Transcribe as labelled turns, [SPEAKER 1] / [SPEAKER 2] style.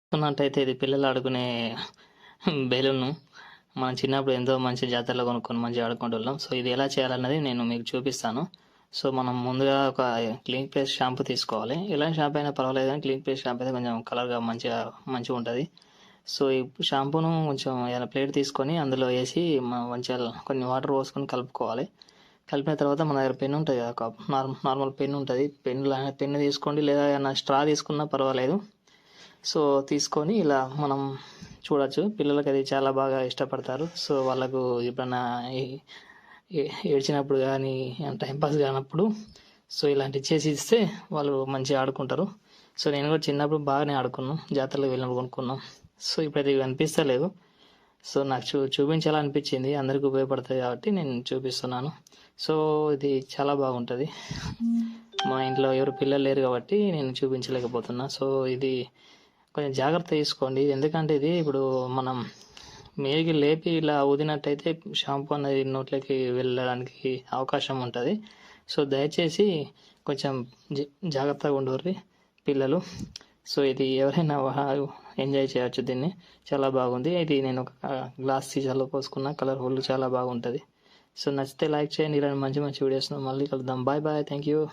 [SPEAKER 1] చూసుకున్నట్టయితే ఇది పిల్లలు ఆడుకునే బెలూను. మనం చిన్నప్పుడు ఎంతో మంచి జాతరలో కొనుక్కొని మంచిగా ఆడుకునేటోళ్ళం. సో, ఇది ఎలా చేయాలన్నది నేను మీకు చూపిస్తాను. సో, మనం ముందుగా ఒక క్లీన్ పేస్ట్ షాంపూ తీసుకోవాలి. ఎలాంటి షాంపూ అయినా పర్వాలేదు గానీ క్లీన్ పేస్ట్ షాంపూ అయితే కొంచెం కలర్‌గా మంచిగుంటది. సో, ఈ షాంపూను కొంచెం ఏదైనా ప్లేట్ తీసుకొని అందులో ఏసి మంచిగా కొన్ని వాటర్ పోసుకొని కలుపుకోవాలి. కలిపిన తర్వాత మన దగ్గర పెన్ ఉంటది కదా! ఒక నార్మల్ పెన్ ఉంటది. పెన్ తీసుకోండి, లేదా ఏదైనా స్ట్రా తీసుకున్నా పర్వాలేదు. సో, తీసుకొని ఇలా మనం చూడొచ్చు. పిల్లలకది చాలా బాగా ఇష్టపడతారు. సో, వాళ్ళకు ఎప్పుడన్నా ఏ ఏ ఏడ్చినప్పుడు గానీ, టైమ్ పాస్ కానప్పుడు సో, ఇలాంటివి చేసి ఇస్తే వాళ్ళు మంచిగా ఆడుకుంటారు. సో, నేను కూడా చిన్నప్పుడు బాగానే ఆడుకున్నాం. జాతరలకు వెళ్ళినప్పుడు కొనుక్కున్నాం. సో, ఇప్పుడైతే ఇవి కనిపిస్తలేవు. సో, నాకు చూపించాలనిపించింది. అందరికి ఉపయోగపడతాయి కాబట్టి నేను చూపిస్తున్నాను. సో, ఇది చాలా బాగుంటది. మా ఇంట్లో ఎవరు పిల్లలు లేరు కాబట్టి నేను చూపించలేకపోతున్నా. సో, ఇది కొంచెం జాగ్రత్త తీసుకోండి. ఎందుకంటే ఇది ఇప్పుడు మనం మీదికి లేపి ఇలా ఊదినట్టయితే షాంపూ అనేది నోట్లోకి వెళ్ళడానికి అవకాశం ఉంటుంది. సో, దయచేసి కొంచెం జాగ్రత్తగా ఉండుర్రి పిల్లలు. సో, ఇది ఎవరైనా ఎంజాయ్ చేయొచ్చు దీన్ని. చాలా బాగుంది. ఇది నేను ఒక గ్లాస్ సీసాలో పోసుకున్న. కలర్ఫుల్ చాలా బాగుంటుంది. సో, నచ్చితే లైక్ చేయండి. ఇలాంటి మంచి మంచి వీడియోస్ను మళ్ళీ కలుద్దాం. Bye bye. Thank you.